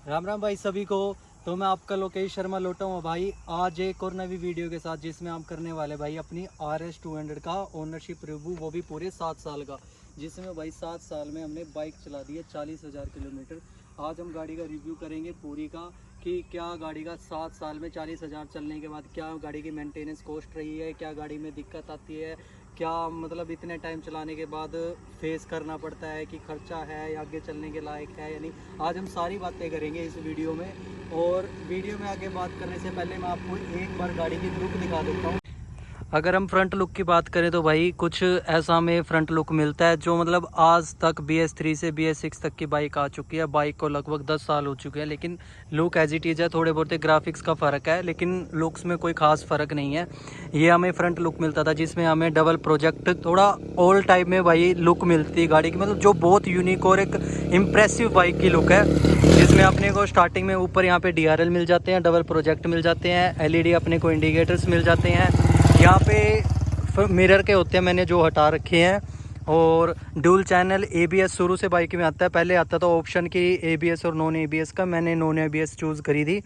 राम राम भाई सभी को। तो मैं आपका लोकेश शर्मा लौटा हूँ भाई आज एक और नवी वीडियो के साथ, जिसमें हम करने वाले भाई अपनी RS 200 का ओनरशिप रिव्यू, वो भी पूरे 7 साल का। जिसमें भाई 7 साल में हमने बाइक चला दी है 40,000 किलोमीटर। आज हम गाड़ी का रिव्यू करेंगे पूरी का, कि क्या गाड़ी का 7 साल में 40,000 चलने के बाद क्या गाड़ी की मेंटेनेंस कॉस्ट रही है, क्या गाड़ी में दिक्कत आती है, क्या मतलब इतने टाइम चलाने के बाद फेस करना पड़ता है, कि खर्चा है या आगे चलने के लायक है या नहीं। आज हम सारी बातें करेंगे इस वीडियो में। और वीडियो में आगे बात करने से पहले मैं आपको एक बार गाड़ी की लुक दिखा देता हूँ। अगर हम फ्रंट लुक की बात करें तो भाई कुछ ऐसा हमें फ्रंट लुक मिलता है जो मतलब आज तक BS3 से BS6 तक की बाइक आ चुकी है। बाइक को लगभग 10 साल हो चुके हैं, लेकिन लुक एज इट इज़ है। थोड़े बहुत ग्राफिक्स का फ़र्क है, लेकिन लुक्स में कोई ख़ास फ़र्क नहीं है। ये हमें फ्रंट लुक मिलता था, जिसमें हमें डबल प्रोजेक्ट थोड़ा ओल्ड टाइप में भाई लुक मिलती है गाड़ी की, मतलब जो बहुत यूनिक और एक इम्प्रेसिव बाइक की लुक है। जिसमें अपने को स्टार्टिंग में ऊपर यहाँ पे DRL मिल जाते हैं, डबल प्रोजेक्ट मिल जाते हैं, LED अपने को इंडिकेटर्स मिल जाते हैं। यहाँ पे मिरर के होते हैं, मैंने जो हटा रखे हैं। और डुअल चैनल ABS शुरू से बाइक में आता है। पहले आता था ऑप्शन की ABS और नॉन ABS का, मैंने नॉन ABS चूज़ करी थी।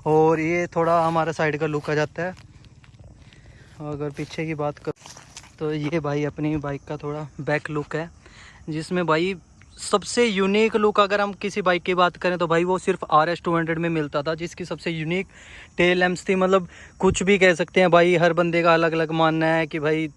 और ये थोड़ा हमारा साइड का लुक आ जाता है। अगर पीछे की बात कर तो ये भाई अपनी बाइक का थोड़ा बैक लुक है, जिसमें भाई सबसे यूनिक लुक अगर हम किसी बाइक की बात करें तो भाई वो सिर्फ RS 200 में मिलता था, जिसकी सबसे यूनिक टेल लैम्प्स थी। मतलब कुछ भी कह सकते हैं भाई, हर बंदे का अलग अलग मानना है कि भाई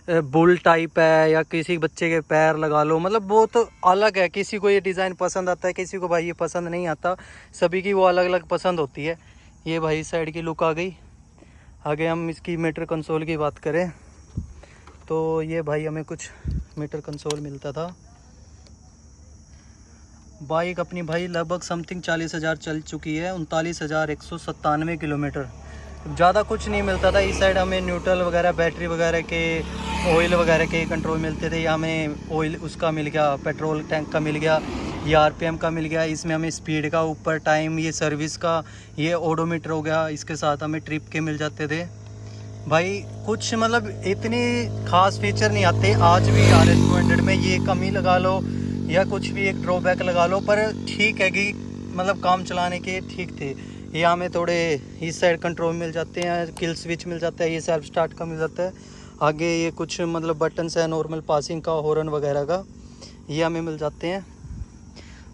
बुल टाइप है या किसी बच्चे के पैर लगा लो, मतलब वो तो अलग है। किसी को ये डिज़ाइन पसंद आता है, किसी को भाई ये पसंद नहीं आता। सभी की वो अलग अलग पसंद होती है। ये भाई साइड की लुक आ गई। आगे हम इसकी मीटर कंसोल की बात करें तो ये भाई हमें कुछ मीटर कंसोल मिलता था। बाइक अपनी भाई लगभग समथिंग 40,000 चल चुकी है, 39,197 किलोमीटर। ज़्यादा कुछ नहीं मिलता था। इस साइड हमें न्यूट्रल वगैरह, बैटरी वगैरह के, ऑयल वगैरह के कंट्रोल मिलते थे। या हमें ऑयल उसका मिल गया, पेट्रोल टैंक का मिल गया, ये RPM का मिल गया। इसमें हमें स्पीड का, ऊपर टाइम, ये सर्विस का, ये ओडोमीटर हो गया। इसके साथ हमें ट्रिप के मिल जाते थे भाई। कुछ मतलब इतनी खास फीचर नहीं आते आज भी RS 200 में। ये कमी लगा लो या कुछ भी एक ड्रॉबैक लगा लो, पर ठीक है कि मतलब काम चलाने के ठीक थे। ये हमें थोड़े इस साइड कंट्रोल मिल जाते हैं, किल स्विच मिल जाता है, ये सेल्फ स्टार्ट का मिल जाता है। आगे ये कुछ मतलब बटन्स है नॉर्मल पासिंग का, हॉर्न वगैरह का, ये हमें मिल जाते हैं।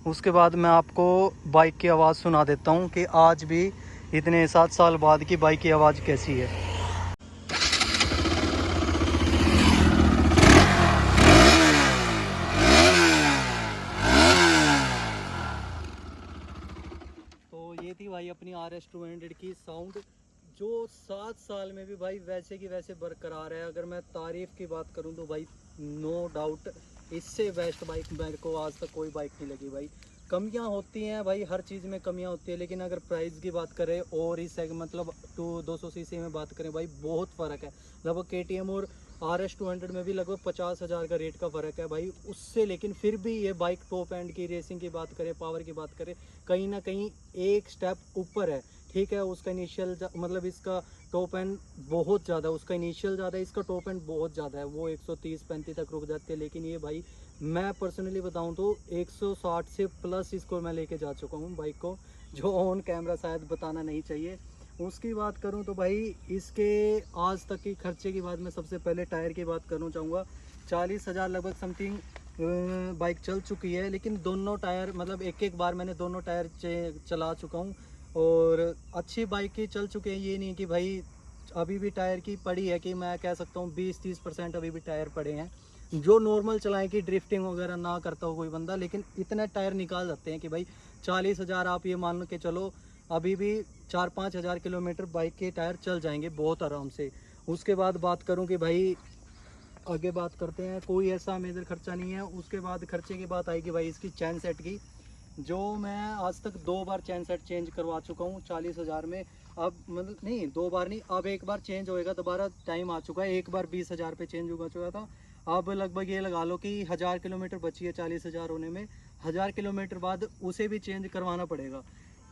उसके बाद मैं आपको बाइक की आवाज़ सुना देता हूँ कि आज भी इतने 7 साल बाद की बाइक की आवाज़ कैसी है। तो ये थी भाई अपनी RS 200 की साउंड, जो 7 साल में भी भाई वैसे की वैसे बरकरार है। अगर मैं तारीफ़ की बात करूं तो भाई नो डाउट इससे बेस्ट बाइक मेरे को आज तक कोई बाइक नहीं लगी भाई। कमियां होती हैं भाई, हर चीज़ में कमियां होती है, लेकिन अगर प्राइस की बात करें और इस मतलब 200 सीसी में बात करें भाई, बहुत फ़र्क है। लगभग KTM और RS 200 में भी लगभग 50,000 का रेट का फ़र्क है भाई उससे। लेकिन फिर भी ये बाइक टॉप एंड की, रेसिंग की बात करें, पावर की बात करें, कहीं ना कहीं एक स्टेप ऊपर है। ठीक है, उसका इनिशियल मतलब इसका टॉप एंड बहुत ज़्यादा, उसका इनिशियल ज़्यादा है, इसका टॉप एंड बहुत ज़्यादा है। वो 130-135 तक रुक जाती है, लेकिन ये भाई मैं पर्सनली बताऊं तो 160 से प्लस इसको मैं लेके जा चुका हूँ बाइक को, जो ऑन कैमरा शायद बताना नहीं चाहिए। उसकी बात करूं तो भाई इसके आज तक के खर्चे की बात, मैं सबसे पहले टायर की बात करना चाहूँगा। 40,000 लगभग समथिंग बाइक चल चुकी है, लेकिन दोनों टायर मतलब एक बार मैंने दोनों टायर चला चुका हूँ। और अच्छी बाइक की चल चुके हैं, ये नहीं कि भाई अभी भी टायर की पड़ी है, कि मैं कह सकता हूँ 20-30% अभी भी टायर पड़े हैं। जो नॉर्मल चलाएं कि ड्रिफ्टिंग वगैरह ना करता हो कोई बंदा, लेकिन इतने टायर निकाल जाते हैं कि भाई 40,000 आप ये मान के चलो अभी भी 4-5 हज़ार किलोमीटर बाइक के टायर चल जाएंगे बहुत आराम से। उसके बाद बात करूं कि भाई आगे बात करते हैं, कोई ऐसा मेजर खर्चा नहीं है। उसके बाद खर्चे की बात आएगी भाई इसकी चैन सेट की, जो मैं आज तक 2 बार चैन सेट चेंज करवा चुका हूँ 40,000 में। अब मतलब नहीं, 2 बार नहीं, अब एक बार चेंज होएगा, दोबारा टाइम आ चुका है। एक बार 20,000 पे चेंज हो चुका था। अब लगभग ये लगा लो कि 1000 किलोमीटर बची है 40,000 होने में। 1000 किलोमीटर बाद उसे भी चेंज करवाना पड़ेगा।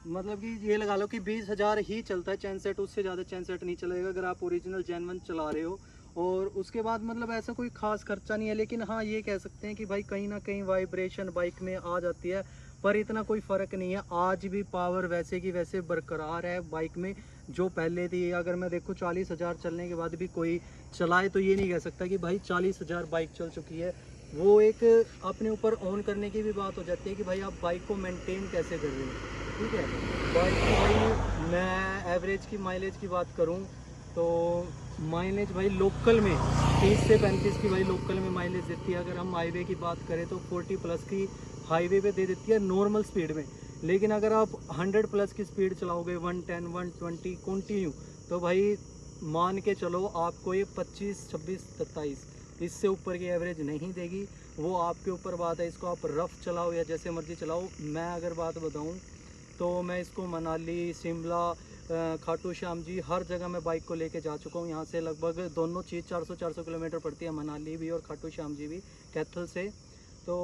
मतलब कि ये लगा लो कि 20,000 ही चलता है चैन सेट, उससे ज़्यादा चैन सेट नहीं चलेगा अगर आप ओरिजिनल जेन्युइन चला रहे हो। और उसके बाद मतलब ऐसा कोई ख़ास खर्चा नहीं है। लेकिन हाँ, ये कह सकते हैं कि भाई कहीं ना कहीं वाइब्रेशन बाइक में आ जाती है। पर इतना कोई फ़र्क नहीं है। आज भी पावर वैसे की वैसे बरकरार है बाइक में जो पहले थी। अगर मैं देखूँ 40,000 चलने के बाद भी कोई चलाए तो ये नहीं कह सकता कि भाई 40,000 बाइक चल चुकी है। वो एक अपने ऊपर ऑन करने की भी बात हो जाती है कि भाई आप बाइक को मेंटेन कैसे कर रहे हो। ठीक है, बाइक की भाई मैं एवरेज की माइलेज की बात करूं तो माइलेज भाई लोकल में 30 से 35 की भाई लोकल में माइलेज देती है। अगर हम हाईवे की बात करें तो 40 प्लस की हाईवे पे दे देती है नॉर्मल स्पीड में। लेकिन अगर आप 100 प्लस की स्पीड चलाओगे 110 120 कंटिन्यू तो भाई मान के चलो आपको ये 25 26 27 इससे ऊपर की एवरेज नहीं देगी। वो आपके ऊपर बात है, इसको आप रफ़ चलाओ या जैसे मर्जी चलाओ। मैं अगर बात बताऊं तो मैं इसको मनाली, शिमला, खाटू श्याम जी हर जगह मैं बाइक को लेके जा चुका हूँ। यहाँ से लगभग दोनों चीज़ 400 किलोमीटर पड़ती है, मनाली भी और खाटू श्याम जी भी कैथल से। तो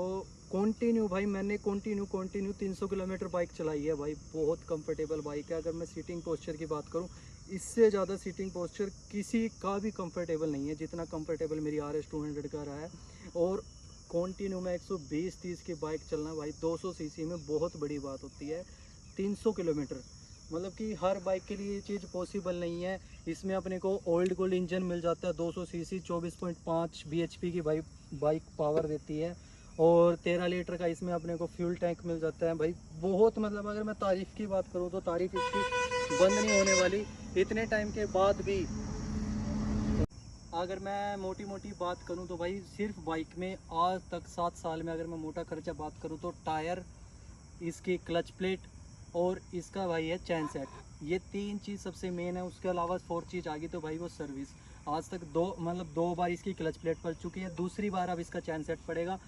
कंटिन्यू भाई मैंने कंटिन्यू 300 किलोमीटर बाइक चलाई है भाई। बहुत कंफर्टेबल बाइक है। अगर मैं सीटिंग पोस्चर की बात करूँ, इससे ज़्यादा सीटिंग पोस्चर किसी का भी कंफर्टेबल नहीं है जितना कंफर्टेबल मेरी RS 200 का रहा है। और कंटिन्यू में 120-130 की बाइक चलना भाई 200 सीसी में बहुत बड़ी बात होती है। 300 किलोमीटर मतलब कि हर बाइक के लिए ये चीज़ पॉसिबल नहीं है। इसमें अपने को ओल्ड गोल्ड इंजन मिल जाता है 200 सीसी 24.5 bhp की बाइक पावर देती है। और 13 लीटर का इसमें अपने को फ्यूल टैंक मिल जाता है भाई। बहुत मतलब अगर मैं तारीफ़ की बात करूँ तो तारीफ़ इसकी बंद नहीं होने वाली इतने टाइम के बाद भी। अगर मैं मोटी मोटी बात करूं तो भाई सिर्फ बाइक में आज तक 7 साल में अगर मैं मोटा खर्चा बात करूं तो टायर, इसकी क्लच प्लेट और इसका भाई है चैन सेट, ये 3 चीज़ सबसे मेन है। उसके अलावा 4 चीज़ आ गई तो भाई वो सर्विस। आज तक दो बार इसकी क्लच प्लेट पड़ चुकी है, दूसरी बार अब इसका चैन सेट पड़ेगा,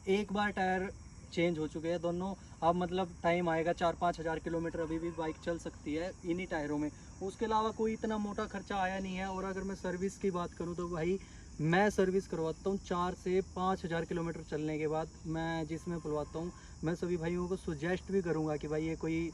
एक बार टायर चेंज हो चुके हैं दोनों। अब मतलब टाइम आएगा 4-5 हज़ार किलोमीटर अभी भी बाइक चल सकती है इन्हीं टायरों में। उसके अलावा कोई इतना मोटा खर्चा आया नहीं है। और अगर मैं सर्विस की बात करूं तो भाई मैं सर्विस करवाता हूं 4 से 5 हज़ार किलोमीटर चलने के बाद। मैं जिसमें खुलवाता हूं, मैं सभी भाइयों को सुजेस्ट भी करूंगा कि भाई ये कोई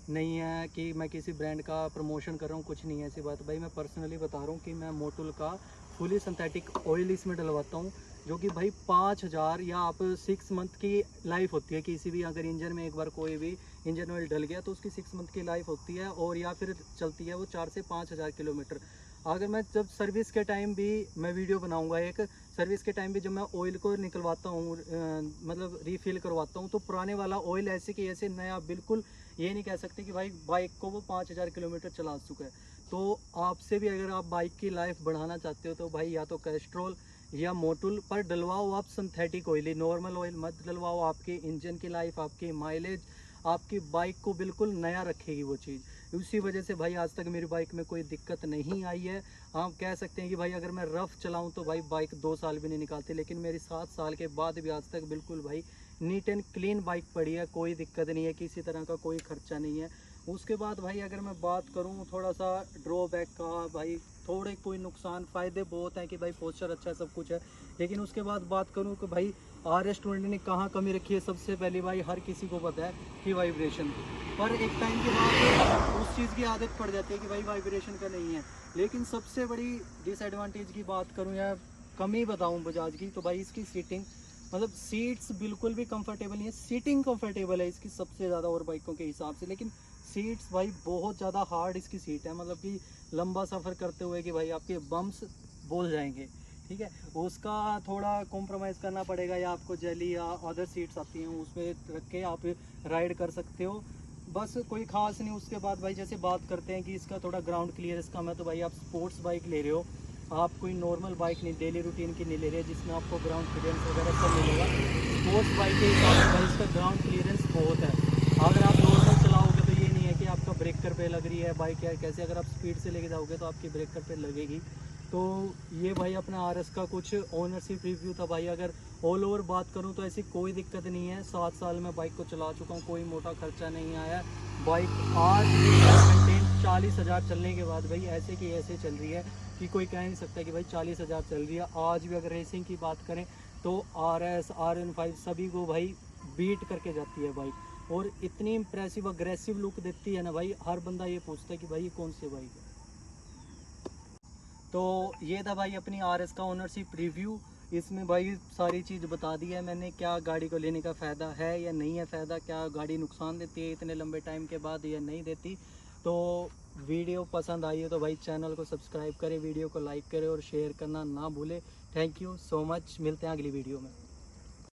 नहीं है कि मैं किसी ब्रांड का प्रमोशन कर रहा हूँ, कुछ नहीं है ऐसी बात भाई। मैं पर्सनली बता रहा हूँ कि मैं मोटुल का फुली सिंथेटिक ऑयल इसमें डलवाता हूँ जो कि भाई 5,000 या आप 6 मंथ की लाइफ होती है किसी भी। अगर इंजन में एक बार कोई भी इंजन ऑयल डल गया तो उसकी 6 मंथ की लाइफ होती है। और या फिर चलती है वो 4 से 5 हज़ार किलोमीटर। अगर मैं जब सर्विस के टाइम भी मैं वीडियो बनाऊंगा एक, सर्विस के टाइम भी जब मैं ऑयल को निकलवाता हूँ मतलब रीफिल करवाता हूँ तो पुराने वाला ऑयल ऐसे कि ऐसे नया बिल्कुल ये नहीं कह सकते कि भाई बाइक को वो 5,000 किलोमीटर चला चुका है। तो आपसे भी अगर आप बाइक की लाइफ बढ़ाना चाहते हो तो भाई या तो कैस्ट्रॉल या मोटुल पर डलवाओ आप सिंथेटिक ऑयल, नॉर्मल ऑयल मत डलवाओ। आपके इंजन की लाइफ, आपकी माइलेज, आपकी बाइक को बिल्कुल नया रखेगी वो चीज़। उसी वजह से भाई आज तक मेरी बाइक में कोई दिक्कत नहीं आई है। हम कह सकते हैं कि भाई अगर मैं रफ़ चलाऊं तो भाई बाइक 2 साल भी नहीं निकालती, लेकिन मेरी 7 साल के बाद भी आज तक बिल्कुल भाई नीट एंड क्लीन बाइक पड़ी है। कोई दिक्कत नहीं है, किसी तरह का कोई खर्चा नहीं है। उसके बाद भाई अगर मैं बात करूं थोड़ा सा ड्रॉबैक का, भाई थोड़े कोई नुकसान, फ़ायदे बहुत हैं कि भाई पोस्चर अच्छा है, सब कुछ है। लेकिन उसके बाद बात करूं कि भाई RS 200 ने कहाँ कमी रखी है, सबसे पहली भाई हर किसी को पता है कि वाइब्रेशन। पर एक टाइम के बाद उस चीज़ की आदत पड़ जाती है कि भाई वाइब्रेशन का नहीं है। लेकिन सबसे बड़ी डिसएडवांटेज की बात करूँ या कमी बताऊँ बजाज की तो भाई इसकी सीटिंग, मतलब सीट्स बिल्कुल भी कंफर्टेबल नहीं है। सीटिंग कंफर्टेबल है इसकी सबसे ज़्यादा और बाइकों के हिसाब से, लेकिन सीट्स भाई बहुत ज़्यादा हार्ड इसकी सीट है। मतलब कि लंबा सफ़र करते हुए कि भाई आपके बम्स बोल जाएंगे। ठीक है, उसका थोड़ा कॉम्प्रोमाइज़ करना पड़ेगा, या आपको जेली या अदर सीट्स आती हैं उसमें रख के आप राइड कर सकते हो, बस कोई ख़ास नहीं। उसके बाद भाई जैसे बात करते हैं कि इसका थोड़ा ग्राउंड क्लियरेंस कम है, तो भाई आप स्पोर्ट्स बाइक ले रहे हो, आप कोई नॉर्मल बाइक नहीं, डेली रूटीन की नहीं ले रहे जिसमें आपको ग्राउंड क्लियरेंस वगैरह सब मिलेगा। स्पोर्ट्स बाइक के हिसाब से भाई इसका ग्राउंड क्लियरेंस बहुत है। अगर आप नॉर्मल चलाओगे तो ये नहीं है कि आपका ब्रेकर पे लग रही है बाइक या कैसे, अगर आप स्पीड से लेके जाओगे तो आपकी ब्रेकर पे लगेगी। तो ये भाई अपना RS का कुछ ओनरशिप रिव्यू था भाई। अगर ऑल ओवर बात करूँ तो ऐसी कोई दिक्कत नहीं है। 7 साल में बाइक को चला चुका हूँ, कोई मोटा खर्चा नहीं आया। बाइक आज मेंटेन 40,000 चलने के बाद भाई ऐसे की ऐसे चल रही है कि कोई कह नहीं सकता कि भाई 40,000 चल रही है। आज भी अगर रेसिंग की बात करें तो RS RN5 सभी को भाई बीट करके जाती है बाइक। और इतनी इम्प्रेसिव अग्रेसिव लुक देती है ना भाई, हर बंदा ये पूछता है कि भाई ये कौन सी बाइक है। तो ये था भाई अपनी RS का ओनरशिप रिव्यू। इसमें भाई सारी चीज़ बता दी है मैंने, क्या गाड़ी को लेने का फ़ायदा है या नहीं है फ़ायदा, क्या गाड़ी नुकसान देती है इतने लंबे टाइम के बाद या नहीं देती। तो वीडियो पसंद आई है तो भाई चैनल को सब्सक्राइब करें, वीडियो को लाइक करें और शेयर करना ना भूलें। थैंक यू सो मच, मिलते हैं अगली वीडियो में।